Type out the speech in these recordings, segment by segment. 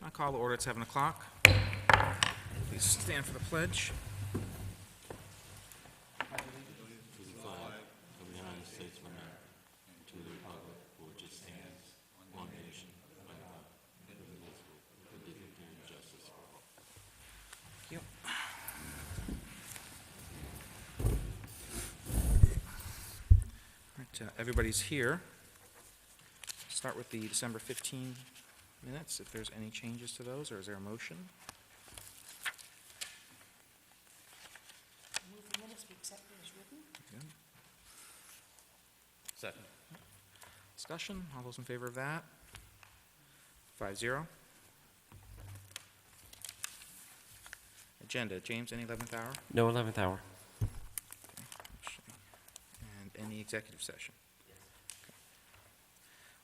I call the order at 7 o'clock. Please stand for the pledge. To the flag of the United States of America, and to the republic for which it stands, one nation, under God, indivisible, with liberty and justice for all. Thank you. All right, everybody's here. Start with the December 15 minutes, if there's any changes to those, or is there a motion? Move the minutes be accepted as written. Good. Second. Discussion, all those in favor of that? 5-0. Agenda, James, any 11th hour? No 11th hour. And any executive session? Okay.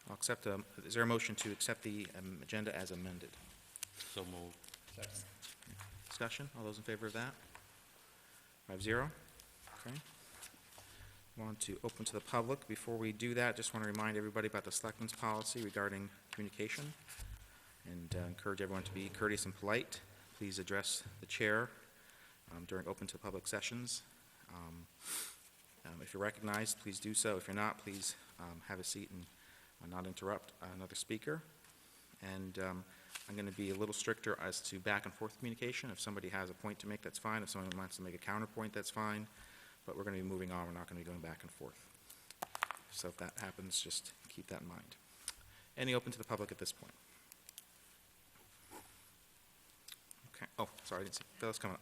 I'll accept, is there a motion to accept the agenda as amended? So moved. Second. Discussion, all those in favor of that? 5-0. Okay. Want to open to the public. Before we do that, just want to remind everybody about the Selectmen's policy regarding communication, and encourage everyone to be courteous and polite. Please address the chair during open to public sessions. If you're recognized, please do so. If you're not, please have a seat and not interrupt another speaker. And I'm going to be a little stricter as to back and forth communication. If somebody has a point to make, that's fine. If someone wants to make a counterpoint, that's fine. But we're going to be moving on. We're not going to be going back and forth. So if that happens, just keep that in mind. Any open to the public at this point? Okay. Oh, sorry, I didn't see. Bill's coming up.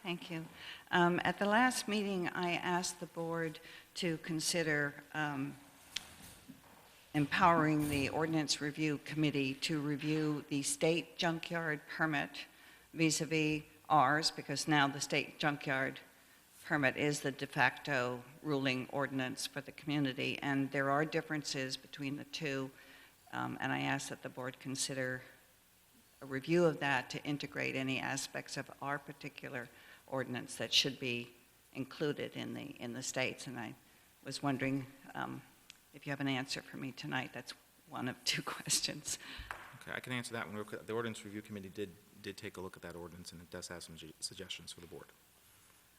Thank you. At the last meeting, I asked the board to consider empowering the Ordinance Review Committee to review the state junkyard permit vis-a-vis ours, because now the state junkyard permit is the de facto ruling ordinance for the community, and there are differences between the two, and I asked that the board consider a review of that to integrate any aspects of our particular ordinance that should be included in the states. And I was wondering if you have an answer for me tonight. That's one of two questions. Okay, I can answer that one real quick. The Ordinance Review Committee did take a look at that ordinance, and it does have some suggestions for the board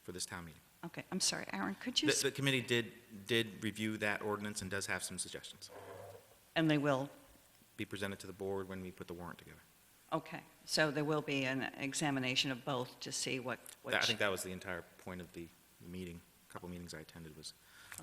for this town meeting. Okay, I'm sorry, Aaron, could you... The committee did review that ordinance and does have some suggestions. And they will... Be presented to the board when we put the warrant together. Okay, so there will be an examination of both to see what... I think that was the entire point of the meeting, a couple meetings I attended, was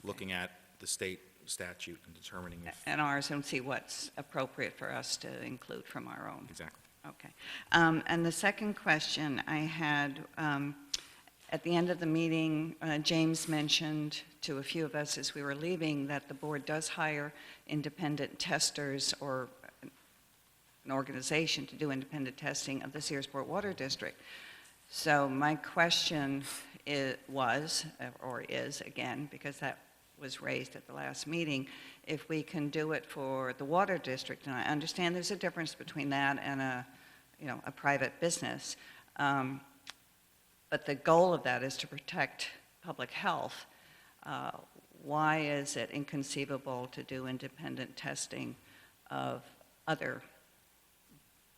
looking at the state statute and determining if... And ours, and see what's appropriate for us to include from our own. Exactly. Okay. And the second question I had, at the end of the meeting, James mentioned to a few of us as we were leaving that the board does hire independent testers or an organization to do independent testing of the Searsport Water District. So my question is, again, because that was raised at the last meeting, if we can do it for the water district, and I understand there's a difference between that and a private business, but the goal of that is to protect public health. Why is it inconceivable to do independent testing of other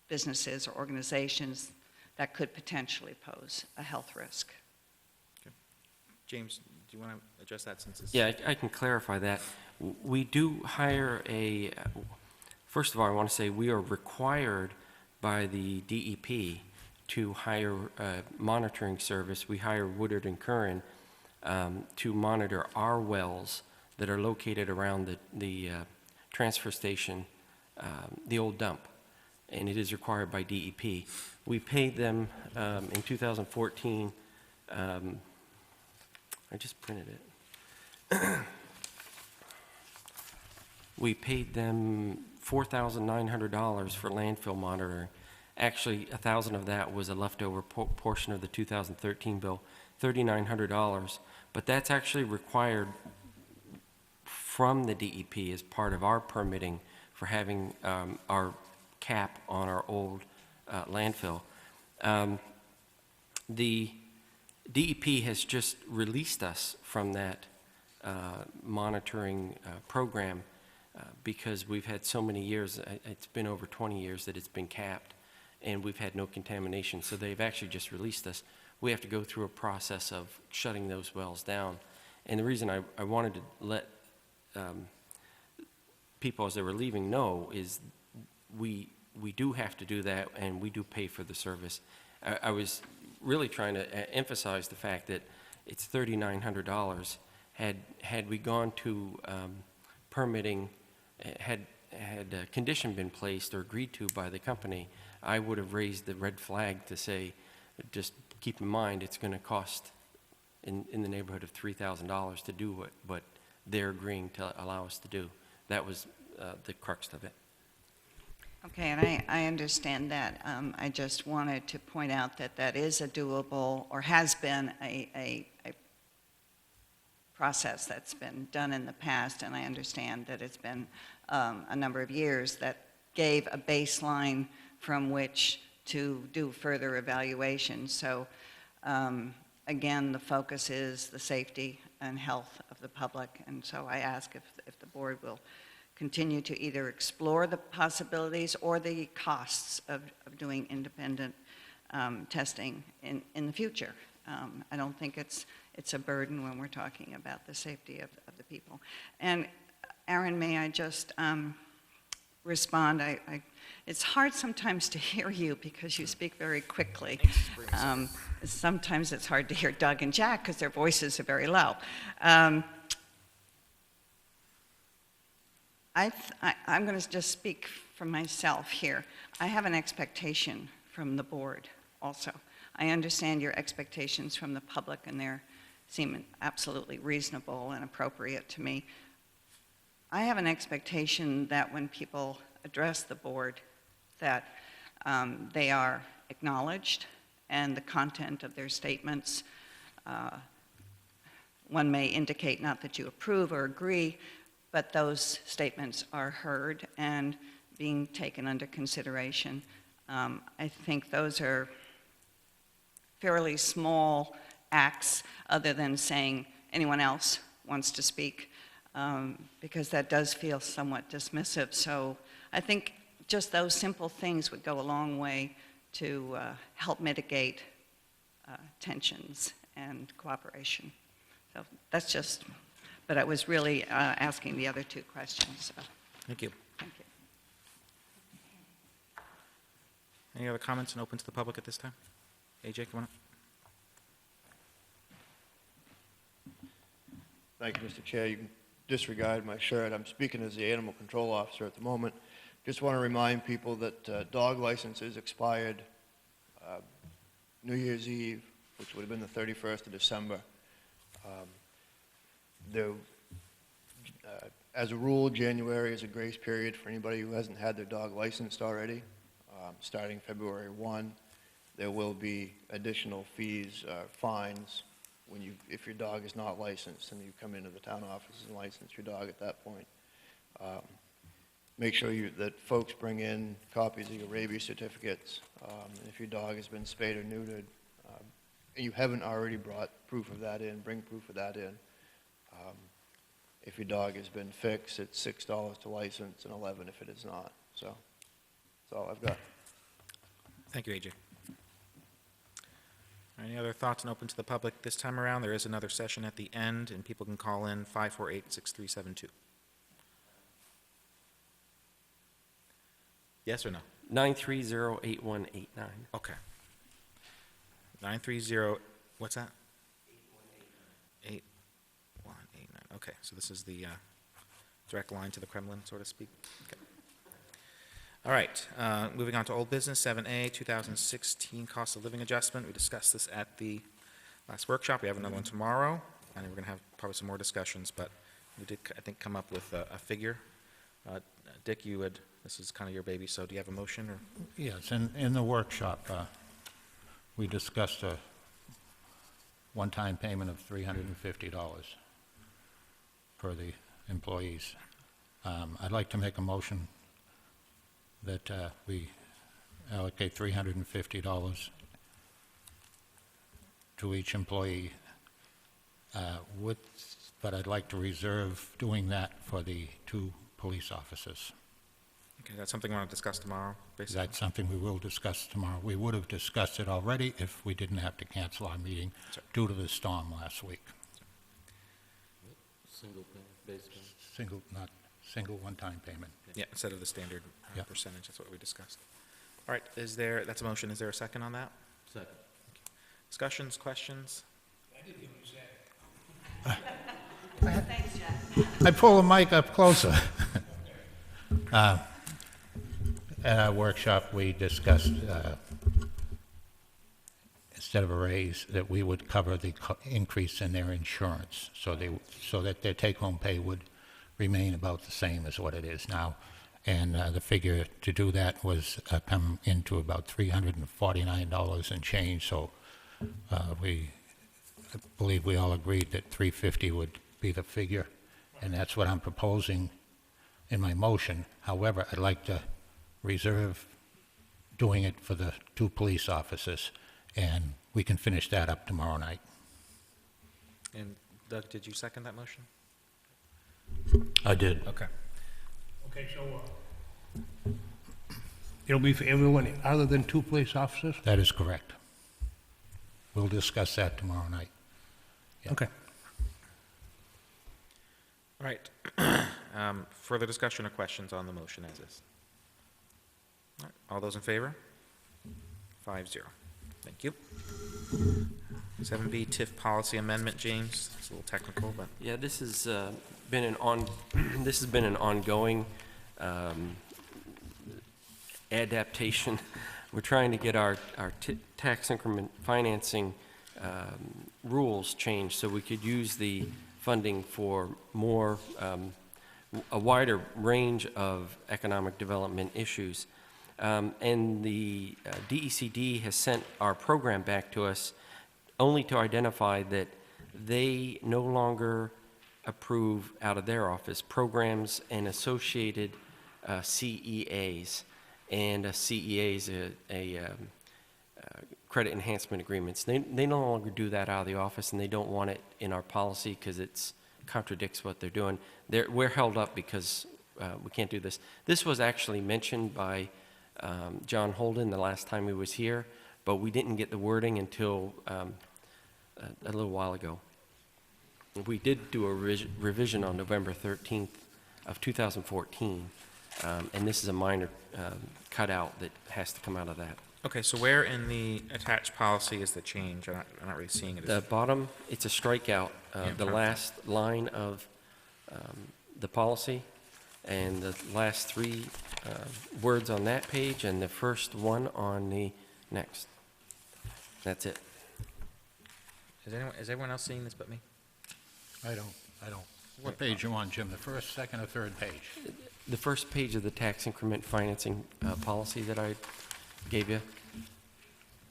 businesses or organizations that could potentially pose a health risk? Okay. James, do you want to address that since it's... Yeah, I can clarify that. We do hire first of all, I want to say we are required by the DEP to hire a monitoring service. We hire Woodard and Curran to monitor our wells that are located around the transfer station, the old dump, and it is required by DEP. We paid them in 2014, I just printed it. We paid them $4,900 for landfill monitoring. Actually, $1,000 of that was a leftover portion of the 2013 bill, $3,900. But that's actually required from the DEP as part of our permitting for having our cap on our old landfill. The DEP has just released us from that monitoring program because we've had so many years, it's been over 20 years that it's been capped, and we've had no contamination. So they've actually just released us. We have to go through a process of shutting those wells down. And the reason I wanted to let people as they were leaving know is we do have to do that, and we do pay for the service. I was really trying to emphasize the fact that it's $3,900. Had we gone to permitting, had a condition been placed or agreed to by the company, I would have raised the red flag to say, just keep in mind, it's going to cost in the neighborhood of $3,000 to do what they're agreeing to allow us to do. That was the crux of it. Okay, and I understand that. I just wanted to point out that that is a doable, or has been a process that's been done in the past, and I understand that it's been a number of years that gave a baseline from which to do further evaluation. So again, the focus is the safety and health of the public, and so I ask if the board will continue to either explore the possibilities or the costs of doing independent testing in the future. I don't think it's a burden when we're talking about the safety of the people. And Aaron, may I just respond? It's hard sometimes to hear you because you speak very quickly. Sometimes it's hard to hear Doug and Jack because their voices are very low. I'm going to just speak for myself here. I have an expectation from the board also. I understand your expectations from the public, and they seem absolutely reasonable and appropriate to me. I have an expectation that when people address the board, that they are acknowledged, and the content of their statements, one may indicate not that you approve or agree, but those statements are heard and being taken under consideration. I think those are fairly small acts, other than saying anyone else wants to speak, because that does feel somewhat dismissive. So I think just those simple things would go a long way to help mitigate tensions and cooperation. So that's just, but I was really asking the other two questions. So. Thank you. Thank you. Any other comments and open to the public at this time? AJ, come on up. Thank you, Mr. Chair. You can disregard my shirt. I'm speaking as the animal control officer at the moment. Just want to remind people that dog licenses expired New Year's Eve, which would have been the 31st of December. As a rule, January is a grace period for anybody who hasn't had their dog licensed already. Starting February 1, there will be additional fees, fines, if your dog is not licensed and you come into the town office and license your dog at that point. Make sure that folks bring in copies of your rabies certificates. And if your dog has been spayed or neutered, and you haven't already brought proof of that in, bring proof of that in. If your dog has been fixed, it's $6 to license and $11 if it is not. So that's all I've got. Thank you, AJ. Any other thoughts and open to the public this time around? There is another session at the end, and people can call in 548-6372. Yes or no? 930-8189. Okay. 930, what's that? 8189. Okay, so this is the direct line to the Kremlin, so to speak. Okay. All right, moving on to old business, 7A, 2016 cost of living adjustment. We discussed this at the last workshop. We have another one tomorrow, and we're going to have probably some more discussions, but we did, I think, come up with a figure. Dick, this is kind of your baby, so do you have a motion? Or? Yes, in the workshop, we discussed a one-time payment of $350 for the employees. I'd like to make a motion that we allocate $350 to each employee, but I'd like to reserve doing that for the 2 police officers. Okay, that's something we want to discuss tomorrow, basically? That's something we will discuss tomorrow. We would have discussed it already if we didn't have to cancel our meeting Sure. due to the storm last week. Single pay, base pay. Single one-time payment. Yeah, instead of the standard Yep. percentage, that's what we discussed. All right, that's a motion. Is there a second on that? Second. Discussions, questions? I pull the mic up closer. At our workshop, we discussed, instead of a raise, that we would cover the increase in their insurance, so that their take-home pay would remain about the same as what it is now. And the figure to do that was come into about $349 and change, so I believe we all agreed that $350 would be the figure, and that's what I'm proposing in my motion. However, I'd like to reserve doing it for the 2 police officers, and we can finish that up tomorrow night. And Doug, did you second that motion? I did. Okay. Okay, so it'll be for everyone other than 2 police officers? That is correct. We'll discuss that tomorrow night. Yeah. Okay. All right. Further discussion or questions on the motion as is? All right, all those in favor? 5-0. Thank you. 7B, TIF policy amendment, James. It's a little technical, but Yeah, this has been this has been an ongoing adaptation. We're trying to get our tax increment financing rules changed so we could use the funding for more, a wider range of economic development issues. And the DECD has sent our program back to us only to identify that they no longer approve out of their office programs and associated CEAs. And CEAs, credit enhancement agreements. They no longer do that out of the office, and they don't want it in our policy because it contradicts what they're doing. We're held up because we can't do this. This was actually mentioned by John Holden the last time he was here, but we didn't get the wording until a little while ago. We did do a revision on November 13th of 2014, and this is a minor cutout that has to come out of that. okay, so where in the attached policy is the change? I'm not really seeing it. The bottom, it's a strikeout, the Yeah. last line of the policy, and the last 3 words on that page, and the first one on the next. That's it. Is everyone else seeing this but me? I don't. What page you on, Jim? The first, second, or third page? The first page of the tax increment financing policy that I gave you,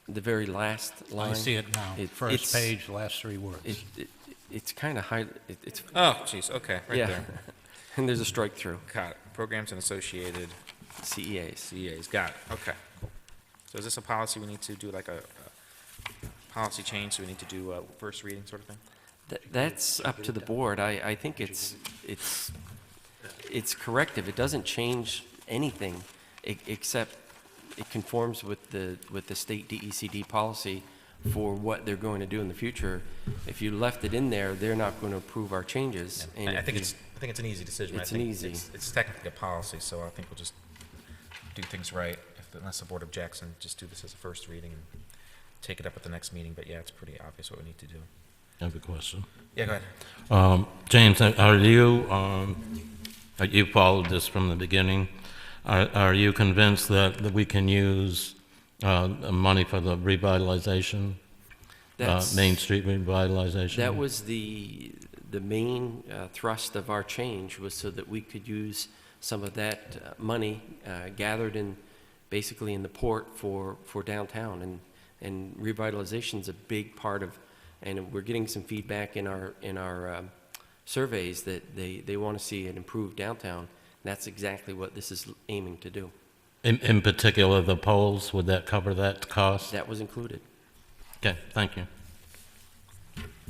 the very last line. I see it now. First it's- page, last 3 words. It's kind of high, it's, Oh, jeez, okay, right yeah. there. And there's a strike through, Got it. Programs and associated CEAs. CAs, got it, okay, cool. So is this a policy we need to do, like a policy change, so we need to do a first reading sort of thing? That's up to the board. I think it's corrective. It doesn't change anything except it conforms with the state DECD policy for what they're going to do in the future. If you left it in there, they're not going to approve our changes. And I if think you- it's an easy decision. It's I think an easy. It's technically a policy, so I think we'll just do things right. Unless the board objects, and just do this as a first reading and take it up at the next meeting. But yeah, it's pretty obvious what we need to do. I have a question. Yeah, go ahead. James, are you, you followed this from the beginning, are you convinced that we can use money for the revitalization, That's- Main Street revitalization? That was the main thrust of our change, was so that we could use some of that money gathered basically in the port for downtown. And revitalization's a big part of, and we're getting some feedback in our surveys that they want to see an improved downtown. That's exactly what this is aiming to do. In particular, the poles, would that cover that cost? That was included. Okay, thank you.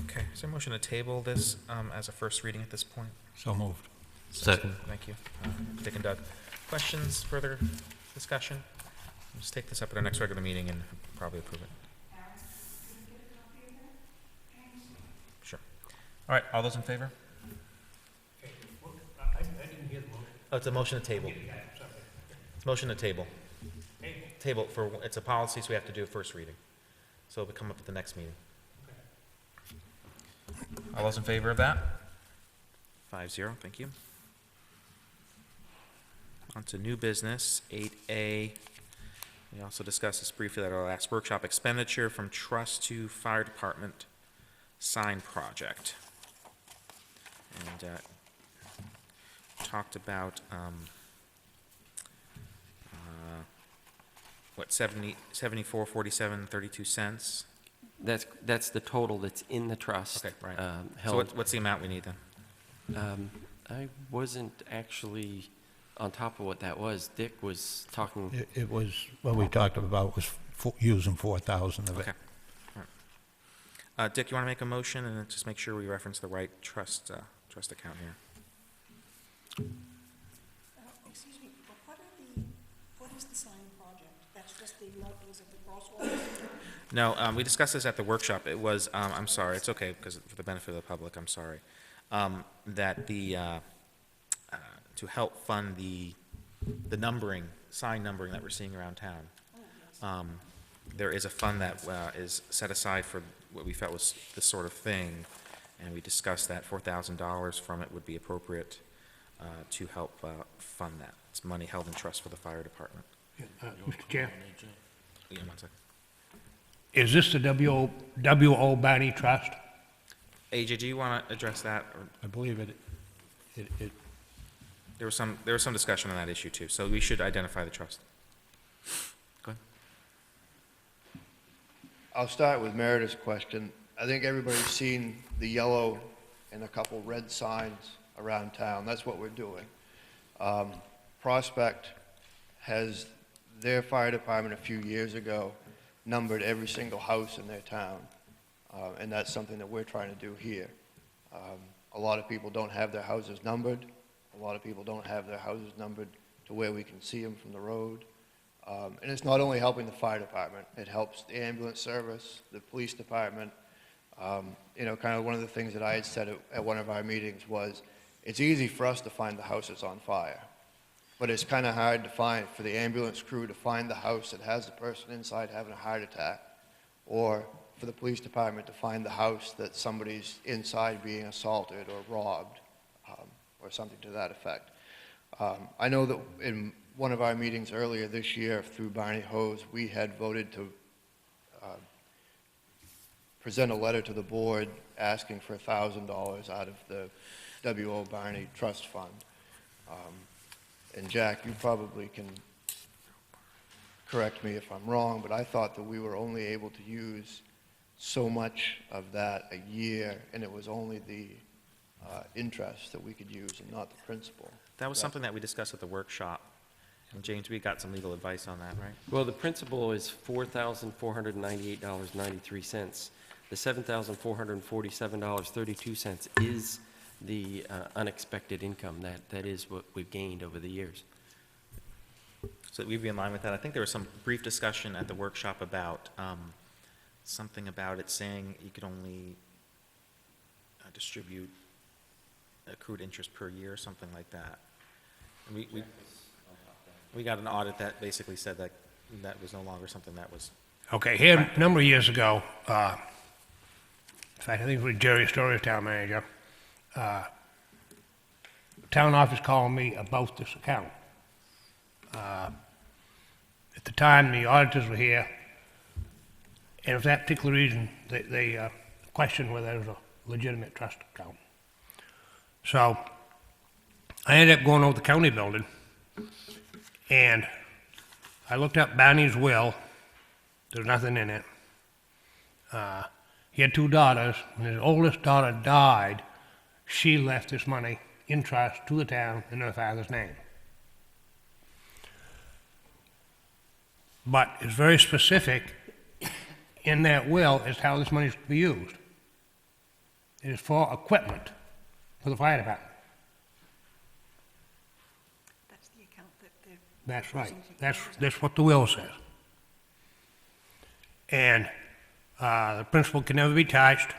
Okay, is there a motion to table this as a first reading at this point? So moved. Second. Thank you. Dick and Doug. Questions, further discussion? We'll just take this up at our next regular meeting and probably approve it. Sure. All right, all those in favor? I didn't hear the motion. Oh, it's a motion to table. It's a motion to table. Table for, it's a policy, so we have to do a first reading. So it'll come up at the next meeting. All those in favor of that? 5-0, thank you. On to new business, 8A. We also discussed this briefly at our last workshop, expenditure from trust to fire department sign project. And talked about, what, 74.47 cents? That's the total that's in the trust. Okay, right. So Held. what's the amount we need then? I wasn't actually on top of what that was. Dick was talking, It was, what we talked about was using 4,000 of it. Okay. All right. Dick, you want to make a motion and then just make sure we reference the right trust account here? Excuse me, but what is the sign project? That's just the, is it the crosswalks? No, we discussed this at the workshop. It was, I'm sorry, it's okay, because for the benefit of the public, I'm sorry. That to help fund the numbering, sign numbering that we're seeing around town. There is a fund that is set aside for what we felt was this sort of thing, and we discussed that $4,000 from it would be appropriate to help fund that. It's money held in trust for the fire department. Mr. Chair, Yeah, one second. is this the W.O. Barney Trust? AJ, do you want to address that? Or I believe it, there was some discussion on that issue too, so we should identify the trust. Go ahead. I'll start with Meredith's question. I think everybody's seen the yellow and a couple red signs around town. That's what we're doing. Prospect has their fire department a few years ago numbered every single house in their town, and that's something that we're trying to do here. A lot of people don't have their houses numbered. A lot of people don't have their houses numbered to where we can see them from the road. And it's not only helping the fire department, it helps the ambulance service, the police department. You know, kind of one of the things that I had said at one of our meetings was, it's easy for us to find the house that's on fire, but it's kind of hard to find for the ambulance crew to find the house that has the person inside having a heart attack, or for the police department to find the house that somebody's inside being assaulted or robbed, or something to that effect. I know that in one of our meetings earlier this year through Barney Hose, we had voted to present a letter to the board asking for $1,000 out of the W.O. Barney Trust Fund. And Jack, you probably can correct me if I'm wrong, but I thought that we were only able to use so much of that a year, and it was only the interest that we could use and not the principal. That was something that we discussed at the workshop. And James, we got some legal advice on that, right? well, the principal is $4,498.93. The $7,447.32 is the unexpected income. That is what we've gained over the years. So we'd be in line with that. I think there was some brief discussion at the workshop about something about it saying you could only distribute accrued interest per year, something like that. And we got an audit that basically said that that was no longer something that was, Okay, here, a number of years ago, in fact, I think it was Jerry Story, town manager, town office called me about this account. At the time, the auditors were here, and for that particular reason, they questioned whether it was a legitimate trust account. So I ended up going over to the county building, and I looked up Barney's will. There's nothing in it. He had two daughters. When his oldest daughter died, she left this money in trust to the town in her father's name. But it's very specific in that will as to how this money is to be used. It is for equipment for the fire department. That's the account that they're. That's right. proposing to That's what the will says. And the principal can never be touched.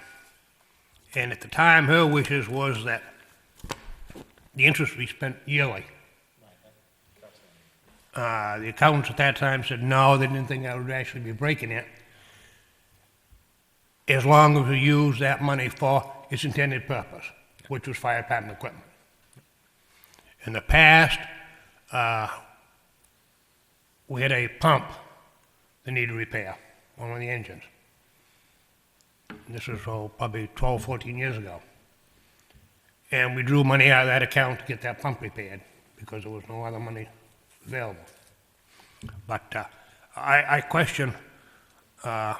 And at the time, her wishes was that the interest be spent yearly. The accountants at that time said no, they didn't think I would actually be breaking it, as long as we use that money for its intended purpose, which was fire department equipment. In the past, we had a pump that needed repair on one of the engines. This was probably 12, 14 years ago. And we drew money out of that account to get that pump repaired because there was no other money available. But I question, I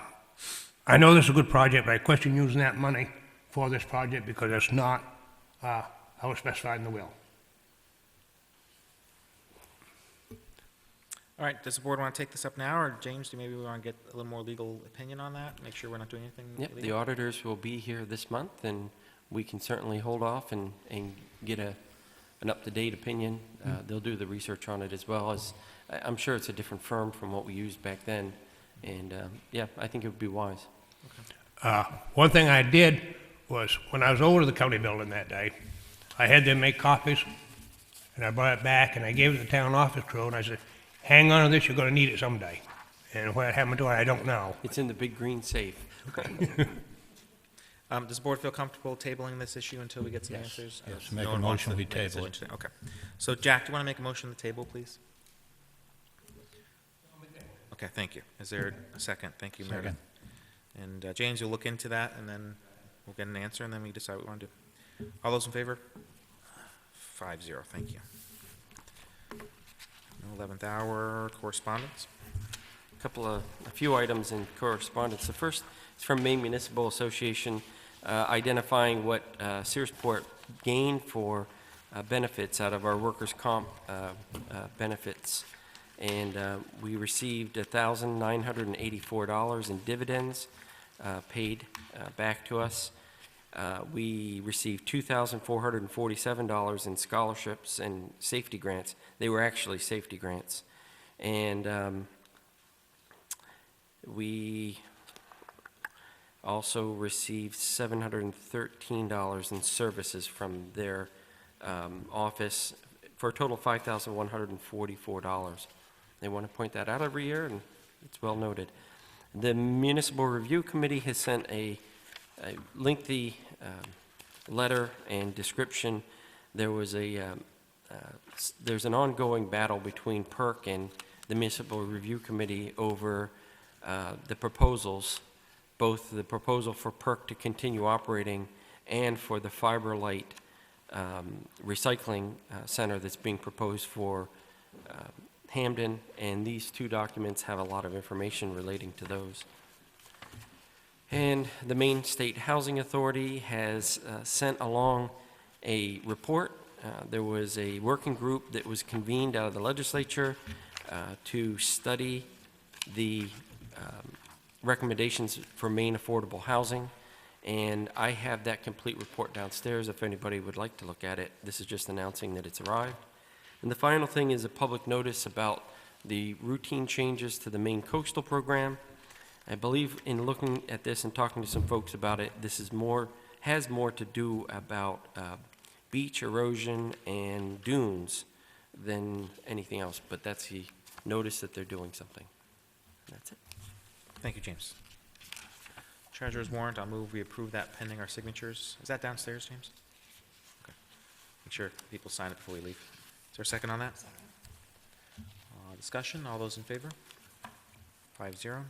know this is a good project, but I question using that money for this project because it's not how it's specified in the will. All right, does the board want to take this up now, or James, do maybe we want to get a little more legal opinion on that? Make sure we're not doing anything Yep, illegal? the auditors will be here this month, and we can certainly hold off and get an up-to-date opinion. They'll do the research on it as well as, I'm sure it's a different firm from what we used back then, and yeah, I think it would be wise. One thing I did was, when I was over to the county building that day, I had them make copies, and I brought it back, and I gave it to the town office crew, and I said, hang on to this, you're gonna need it someday. And what happened to it, I don't know. It's in the big green safe. Does the board feel comfortable tabling this issue until we get some answers? Yes, make No a one wants motion, to we make a table decision it. today. Okay. So Jack, do you want to make a motion to the table, please? Okay, thank you. Is there a second? Thank you, Meredith. And James, you'll look into that, and then we'll get an answer, and then we decide what we want to do. All those in favor? 5-0, thank you. No 11th hour correspondence. A few items in correspondence. The first is from Maine Municipal Association, identifying what Searsport gained for benefits out of our workers' comp benefits. And we received $1,984 in dividends paid back to us. We received $2,447 in scholarships and safety grants. They were actually safety grants. And we also received $713 in services from their office for a total of $5,144. They want to point that out every year, and it's well noted. The Municipal Review Committee has sent a lengthy letter and description. There's an ongoing battle between PERC and the Municipal Review Committee over the proposals, both the proposal for PERC to continue operating and for the Fiber Light recycling center that's being proposed for Hamden, and these two documents have a lot of information relating to those. And the Maine State Housing Authority has sent along a report. There was a working group that was convened out of the legislature to study the recommendations for Maine affordable housing. And I have that complete report downstairs if anybody would like to look at it. This is just announcing that it's arrived. And the final thing is a public notice about the routine changes to the Maine Coastal Program. I believe in looking at this and talking to some folks about it, this is has more to do about beach erosion and dunes than anything else, but that's the notice that they're doing something. That's it. Thank you, James. Treasurer's warrant, I'll move we approve that pending our signatures. Is that downstairs, James? Okay. Make sure people sign it before we leave. Is there a second on that? Second. Discussion, all those in favor? 5-0.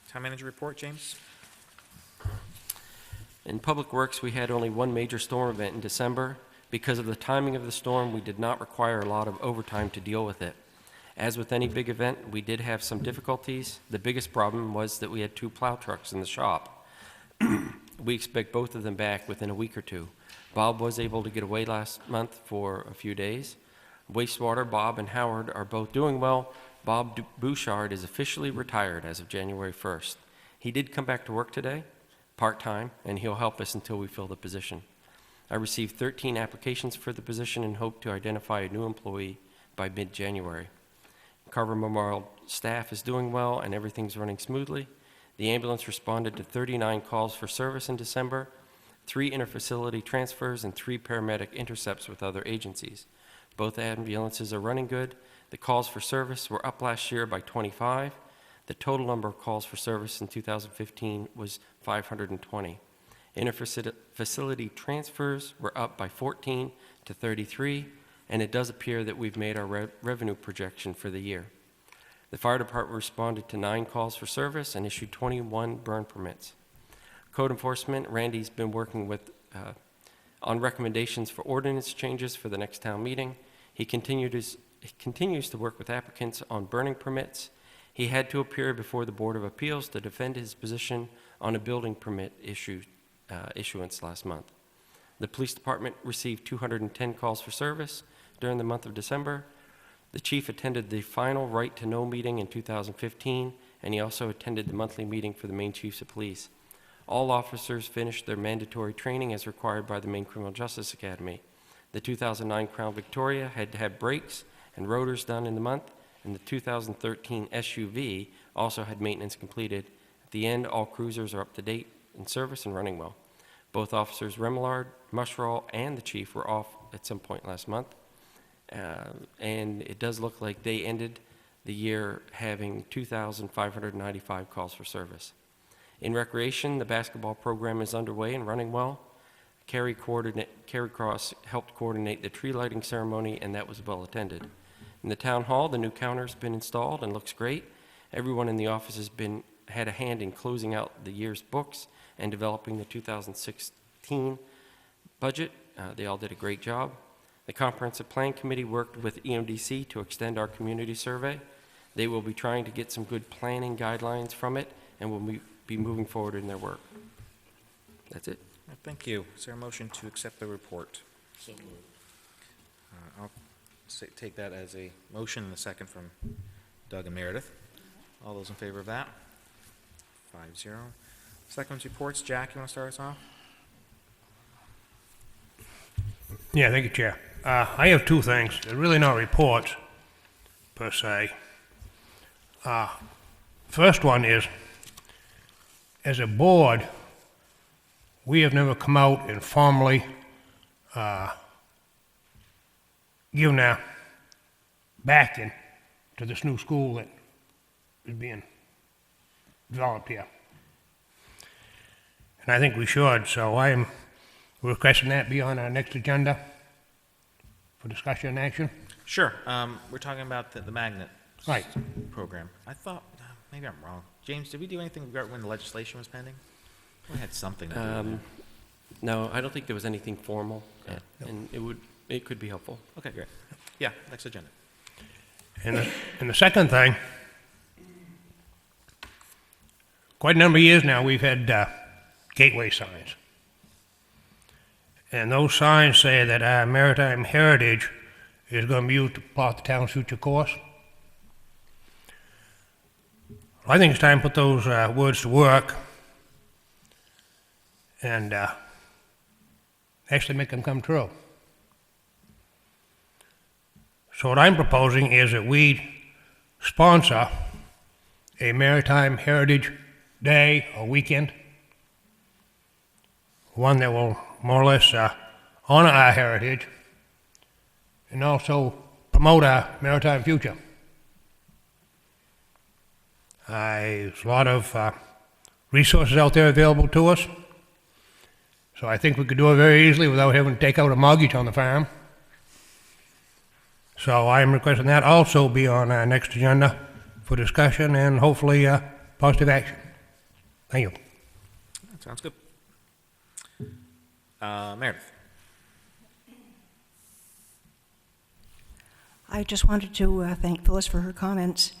Town manager report, James? In Public Works, we had only one major storm event in December. Because of the timing of the storm, we did not require a lot of overtime to deal with it. As with any big event, we did have some difficulties. The biggest problem was that we had 2 plow trucks in the shop. We expect both of them back within a week or two. Bob was able to get away last month for a few days. Wastewater, Bob and Howard are both doing well. Bob Bouchard is officially retired as of January 1st. He did come back to work today, part-time, and he'll help us until we fill the position. I received 13 applications for the position and hope to identify a new employee by mid-January. Carver Memorial staff is doing well and everything's running smoothly. The ambulance responded to 39 calls for service in December, 3 interfacility transfers, and 3 paramedic intercepts with other agencies. Both ambulances are running good. The calls for service were up last year by 25. The total number of calls for service in 2015 was 520. Interfacility transfers were up by 14 to 33, and it does appear that we've made our revenue projection for the year. The fire department responded to 9 calls for service and issued 21 burn permits. Code enforcement, Randy's been working with on recommendations for ordinance changes for the next town meeting. He continues to work with applicants on burning permits. He had to appear before the Board of Appeals to defend his position on a building permit issuance last month. The police department received 210 calls for service during the month of December. The chief attended the final right to know meeting in 2015, and he also attended the monthly meeting for the Maine Chiefs of Police. All officers finished their mandatory training as required by the Maine Criminal Justice Academy. The 2009 Crown Victoria had to have brakes and rotors done in the month, and the 2013 SUV also had maintenance completed. At the end, all cruisers are up to date in service and running well. Both officers, Remillard, Mushroll, and the chief were off at some point last month. And it does look like they ended the year having 2,595 calls for service. In recreation, the basketball program is underway and running well. Carrie Cross helped coordinate the tree lighting ceremony, and that was well attended. In the town hall, the new counter's been installed and looks great. Everyone in the office has had a hand in closing out the year's books and developing the 2016 budget. They all did a great job. The Comprehensive Plan Committee worked with EMDC to extend our community survey. They will be trying to get some good planning guidelines from it and will be moving forward in their work. That's it. Thank you. Is there a motion to accept the report? So moved. I'll take that as a motion and a second from Doug and Meredith. All those in favor of that? 5-0. Selectmen's reports. Jack, you want to start us off? Yeah, thank you, Chair. I have 2 things. They're really not reports, per se. First one is, as a board, we have never come out and formally given our backing to this new school that is being developed here. And I think we should, so I am requesting that be on our next agenda for discussion and action. Sure. We're talking about the magnet Right. program. I thought, maybe I'm wrong. James, did we do anything when the legislation was pending? We had something to do with that. No, I don't think there was anything formal, Yeah. and it could be helpful. Okay, great. Yeah, next agenda. And the second thing, quite a number of years now, we've had gateway signs. And those signs say that our maritime heritage is going to be used to plot the town's future course. I think it's time to put those words to work and actually make them come true. So what I'm proposing is that we sponsor a Maritime Heritage Day or weekend, one that will more or less honor our heritage and also promote our maritime future. There's a lot of resources out there available to us, so I think we could do it very easily without having to take out a mortgage on the farm. So I am requesting that also be on our next agenda for discussion and hopefully positive action. Thank you. That sounds good. Meredith. I just wanted to thank Phyllis for her comments,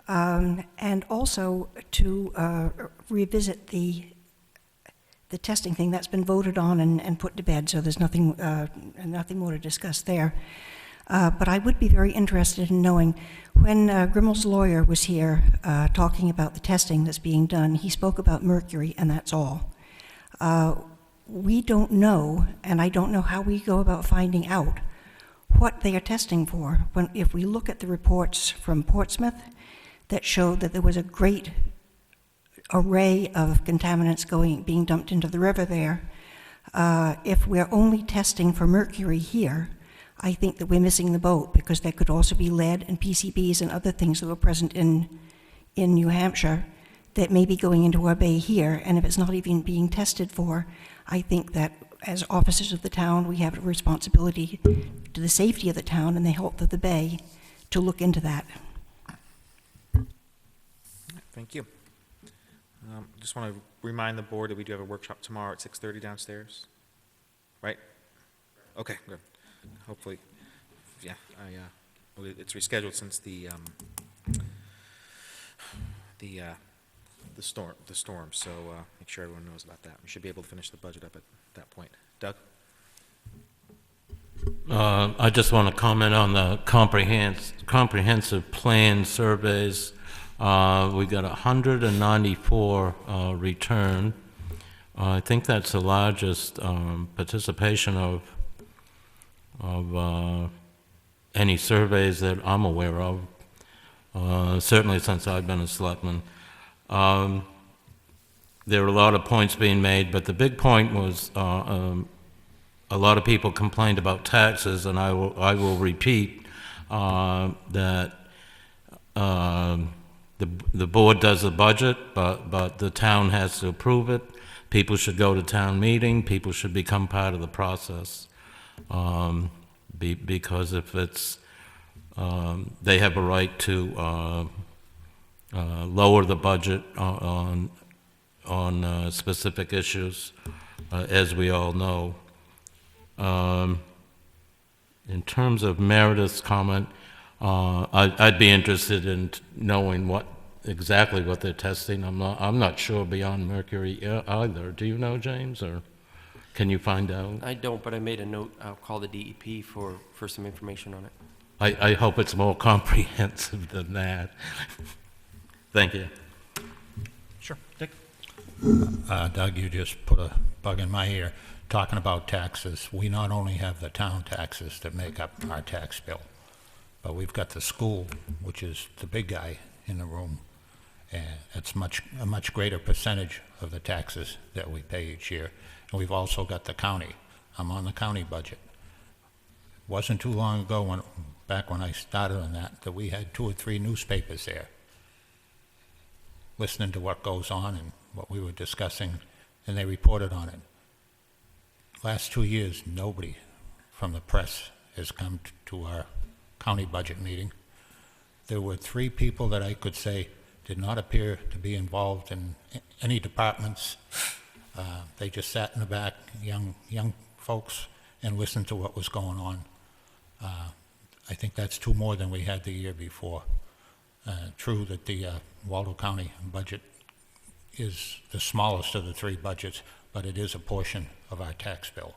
and also to revisit the the testing thing, that's been voted on and put to bed, so there's nothing more to discuss there. But I would be very interested in knowing, when Grimmel's lawyer was here talking about the testing that's being done, he spoke about mercury, and that's all. We don't know, and I don't know how we go about finding out what they are testing for. If we look at the reports from Portsmouth that showed that there was a great array of contaminants being dumped into the river there, if we're only testing for mercury here, I think that we're missing the boat, because there could also be lead and PCBs and other things that were present in New Hampshire that may be going into our bay here, and if it's not even being tested for, I think that as officers of the town, we have a responsibility to the safety of the town and the health of the bay to look into that. Thank you. Just want to remind the board that we do have a workshop tomorrow at 6:30 downstairs, right? Okay, good. Hopefully, yeah, it's rescheduled since the storm, so make sure everyone knows about that. We should be able to finish the budget up at that point. Doug? I just want to comment on the comprehensive plan surveys. We got 194 return. I think that's the largest participation of any surveys that I'm aware of, certainly since I've been a selectman. There were a lot of points being made, but the big point was a lot of people complained about taxes, and I will repeat that the board does the budget, but the town has to approve it. People should go to town meeting. People should become part of the process. Because if it's, they have a right to lower the budget on specific issues, as we all know. In terms of Meredith's comment, I'd be interested in knowing exactly what they're testing. I'm not sure beyond mercury either. Do you know, James, or can you find out? I don't, but I made a note. I'll call the DEP for some information on it. I hope it's more comprehensive than that. Thank you. Sure. Dick? Doug, you just put a bug in my ear. Talking about taxes, we not only have the town taxes that make up our tax bill, but we've got the school, which is the big guy in the room, and it's a much greater percentage of the taxes that we pay each year. And we've also got the county. I'm on the county budget. Wasn't too long ago, back when I started on that we had 2 or 3 newspapers there, listening to what goes on and what we were discussing, and they reported on it. Last 2 years, nobody from the press has come to our county budget meeting. There were 3 people that I could say did not appear to be involved in any departments. They just sat in the back, young folks, and listened to what was going on. I think that's 2 more than we had the year before. True that the Waldo County budget is the smallest of the 3 budgets, but it is a portion of our tax bill.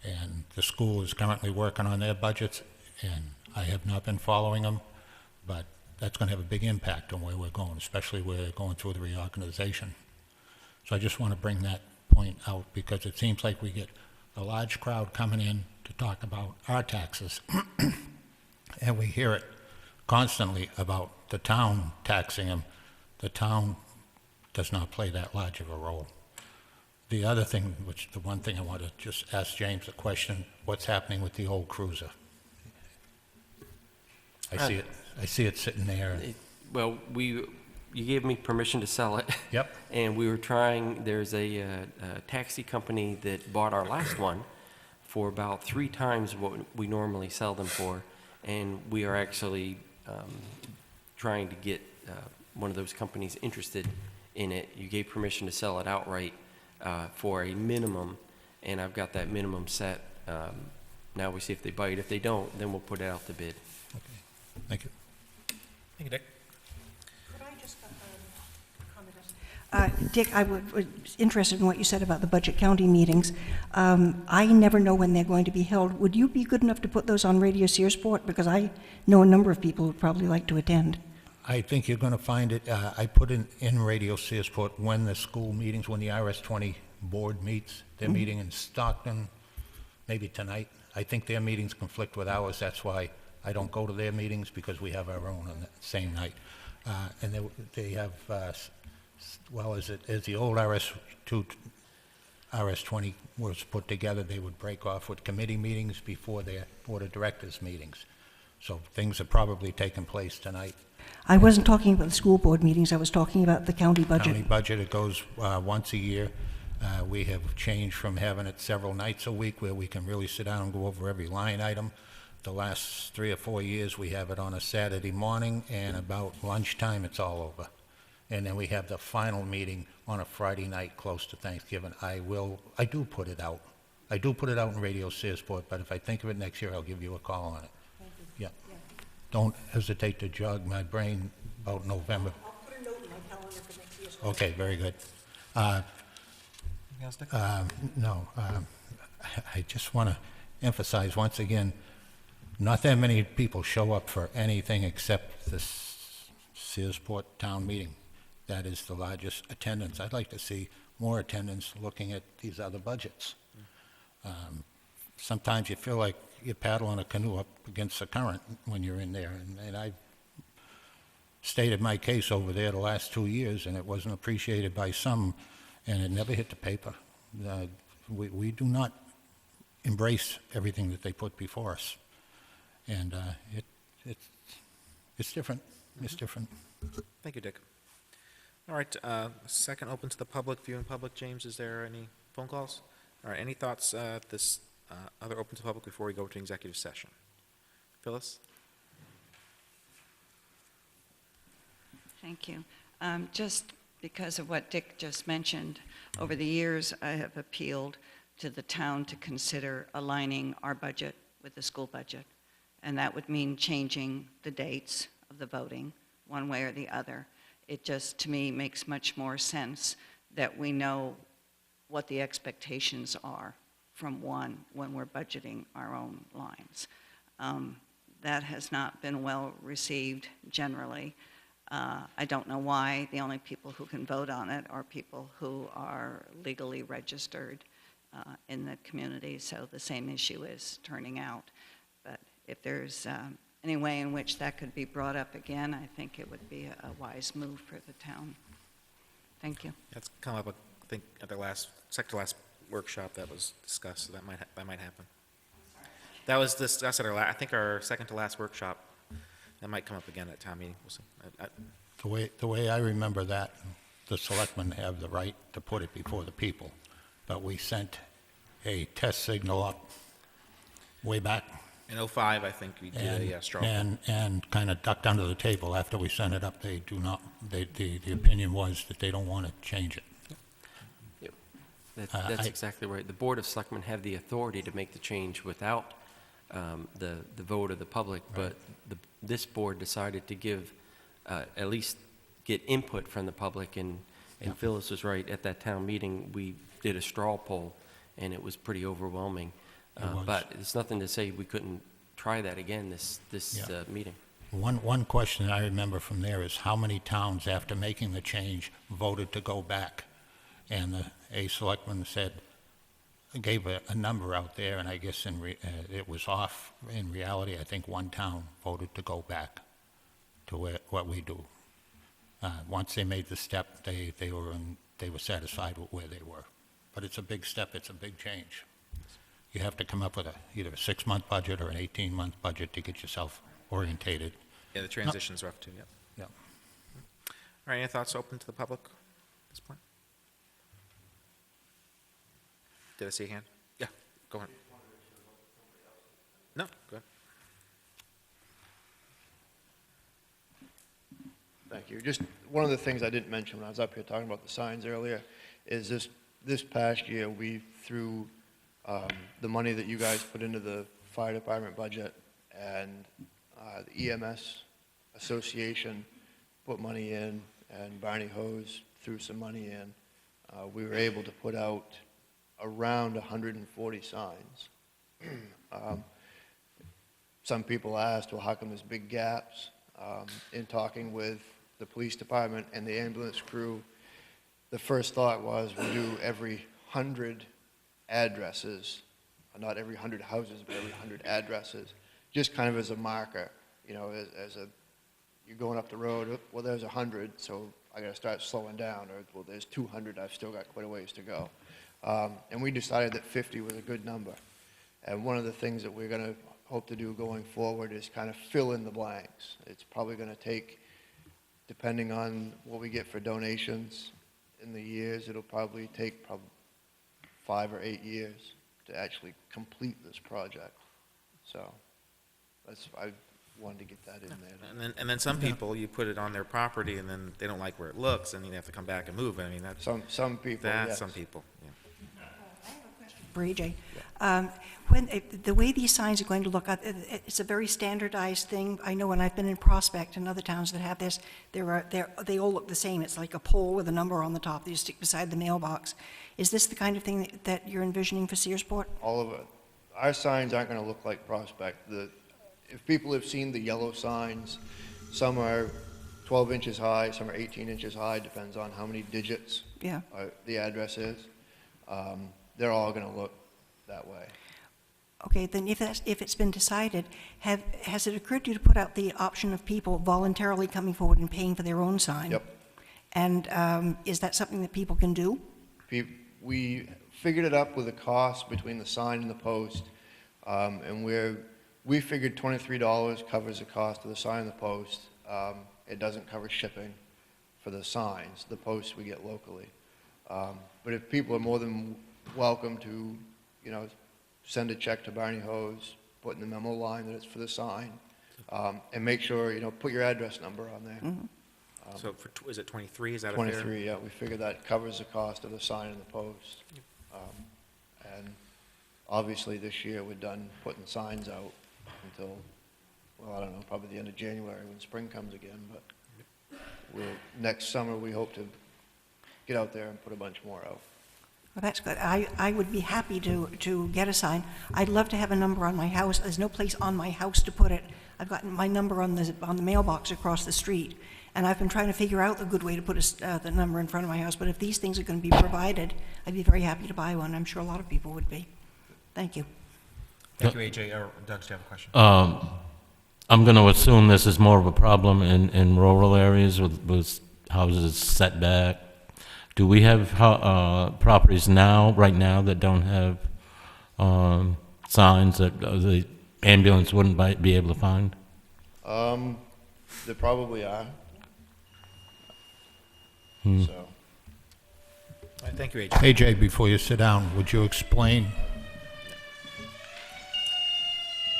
And the school is currently working on their budgets, and I have not been following them, but that's going to have a big impact on where we're going, especially where we're going through the reorganization. So I just want to bring that point out, because it seems like we get a large crowd coming in to talk about our taxes, and we hear it constantly about the town taxing them. The town does not play that large of a role. The other thing, the one thing I want to just ask James a question, what's happening with the old cruiser? I see it sitting there. Well, you gave me permission to sell it. Yep. And we were trying, there's a taxi company that bought our last one for about 3 times what we normally sell them for. And we are actually trying to get one of those companies interested in it. You gave permission to sell it outright for a minimum, and I've got that minimum set. Now we see if they bite. If they don't, then we'll put it out to bid. Okay, thank you. Thank you, Dick. Could I just comment Dick, was interested in what you said about the budget county meetings. I never know when they're going to be held. Would you be good enough to put those on Radio Searsport? Because I know a number of people would probably like to attend. I think you're going to find it, I put in Radio Searsport when the school meetings, when the RS-20 board meets. They're meeting in Stockton, maybe tonight. I think their meetings conflict with ours. That's why I don't go to their meetings, because we have our own on the same night. And they have, well, as the old RS-20 was put together, they would break off with committee meetings before their board of directors meetings. So things are probably taking place tonight. I wasn't talking about the school board meetings. I was talking about the county budget. County budget, it goes once a year. We have changed from having it several nights a week where we can really sit down and go over every line item. The last 3 or 4 years, we have it on a Saturday morning, and about lunchtime, it's all over. And then we have the final meeting on a Friday night close to Thanksgiving. I do put it out. I do put it out in Radio Searsport, but if I think of it next year, I'll give you a call on it. Yeah. Don't hesitate to jog my brain about November. I'll put a note in my calendar for next year's. Okay, very good. Anything else, Dick? No, I just want to emphasize once again, not that many people show up for anything except the Searsport town meeting. That is the largest attendance. I'd like to see more attendance looking at these other budgets. Sometimes you feel like you're paddling a canoe up against the current when you're in there, and I've stated my case over there the last 2 years, and it wasn't appreciated by some, and it never hit the paper. We do not embrace everything that they put before us, and it's different. It's different. Thank you, Dick. All right, second open to the public, viewing public. James, is there any phone calls? All right, any thoughts, this other open to public before we go to executive session? Phyllis? Thank you. Just because of what Dick just mentioned, over the years, I have appealed to the town to consider aligning our budget with the school budget. And that would mean changing the dates of the voting, one way or the other. It just, to me, makes much more sense that we know what the expectations are from one when we're budgeting our own lines. That has not been well received generally. I don't know why. The only people who can vote on it are people who are legally registered in the community, so the same issue is turning out. But if there's any way in which that could be brought up again, I think it would be a wise move for the town. Thank you. That's come up, I think, at the second to last workshop that was discussed, so that might happen. That was discussed at I think our second to last workshop. That might come up again at town meeting. We'll see. The way I remember that, the selectmen have the right to put it before the people, but we sent a test signal up way back. In '05, I think we did a straw poll. And kind of ducked under the table after we sent it up. They do not, the opinion was that they don't want to change it. That's exactly right. The Board of Selectmen have the authority to make the change without the vote of the public, but this board decided to give, at least get input from the public, and Phyllis was right, at that town meeting, we did a straw poll, and it was pretty overwhelming. But it's nothing to say we couldn't try that again this meeting. One question I remember from there is how many towns, after making the change, voted to go back? And a selectman gave a number out there, and I guess it was off. In reality, I think one town voted to go back to what we do. Once they made the step, they were satisfied with where they were. But it's a big step. It's a big change. You have to come up with either a 6-month budget or an 18-month budget to get yourself orientated. Yeah, the transition's rough too, yep. Yeah. All right, any thoughts open to the public at this point? Did I see a hand? Yeah, go ahead. No, go ahead. Thank you. Just one of the things I didn't mention when I was up here talking about the signs earlier is this past year, we threw the money that you guys put into the fire department budget and the EMS Association put money in, and Barney Hose threw some money in, we were able to put out around 140 signs. Some people asked, well, how come there's big gaps? In talking with the police department and the ambulance crew, the first thought was we'll do every 100 addresses, not every 100 houses, but every 100 addresses, just kind of as a marker, you know, as a, you're going up the road, well, there's 100, so I got to start slowing down, or, well, there's 200, I've still got quite a ways to go. And we decided that 50 was a good number. And one of the things that we're going to hope to do going forward is kind of fill in the blanks. It's probably going to take, depending on what we get for donations in the years, it'll probably take 5 or 8 years to actually complete this project. So that's, I wanted to get that in there. And then some people, you put it on their property, and then they don't like where it looks, and you have to come back and move it. I mean, that's, Some people, yes. some people, yeah. For AJ. When, the way these signs are going to look, it's a very standardized thing. I know when I've been in Prospect and other towns that have this, they all look the same. It's like a pole with a number on the top that you stick beside the mailbox. Is this the kind of thing that you're envisioning for Searsport? All of it. Our signs aren't going to look like Prospect. If people have seen the yellow signs, some are 12 inches high, some are 18 inches high, depends on how many digits Yeah. The address is. They're all going to look that way. Okay, then if it's been decided, has it occurred to you to put out the option of people voluntarily coming forward and paying for their own sign? Yep. And is that something that people can do? We figured it up with the cost between the sign and the post, and we figured $23 covers the cost of the sign and the post. It doesn't cover shipping for the signs. The posts we get locally. But if people are more than welcome to, you know, send a check to Barney Hose, put in the memo line that it's for the sign, and make sure, you know, put your address number on there. Mm-hmm. So is it 23, is that a fair? 23, yeah, we figure that covers the cost of the sign and the post. And obviously this year we're done putting signs out until, well, I don't know, probably the end of January when spring comes again, but next summer we hope to get out there and put a bunch more out. Well, that's good. I would be happy to get a sign. I'd love to have a number on my house. There's no place on my house to put it. I've got my number on the mailbox across the street, and I've been trying to figure out a good way to put the number in front of my house. But if these things are going to be provided, I'd be very happy to buy one. I'm sure a lot of people would be. Thank you. Thank you, AJ. Doug, do you have a question? I'm going to assume this is more of a problem in rural areas with houses set back. Do we have properties right now that don't have signs that the ambulance wouldn't be able to find? There probably are. So, All right, thank you, AJ. AJ, before you sit down, would you explain?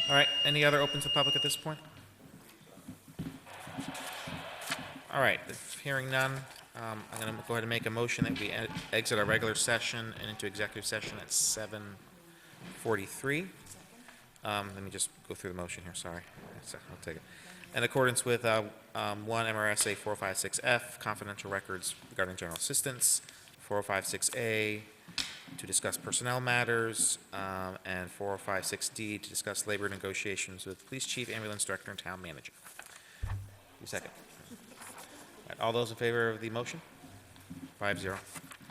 All right, any other open to the public at this point? All right, hearing none, I'm going to go ahead and make a motion that we exit our regular session and into executive session at 7:43. Let me just go through the motion here, sorry. I'll take it. In accordance with 1 MRSA 456F, confidential records regarding general assistance, 456A, to discuss personnel matters, and 456D, to discuss labor negotiations with police chief, ambulance director, and town manager. Second. All right, all those in favor of the motion? 5-0.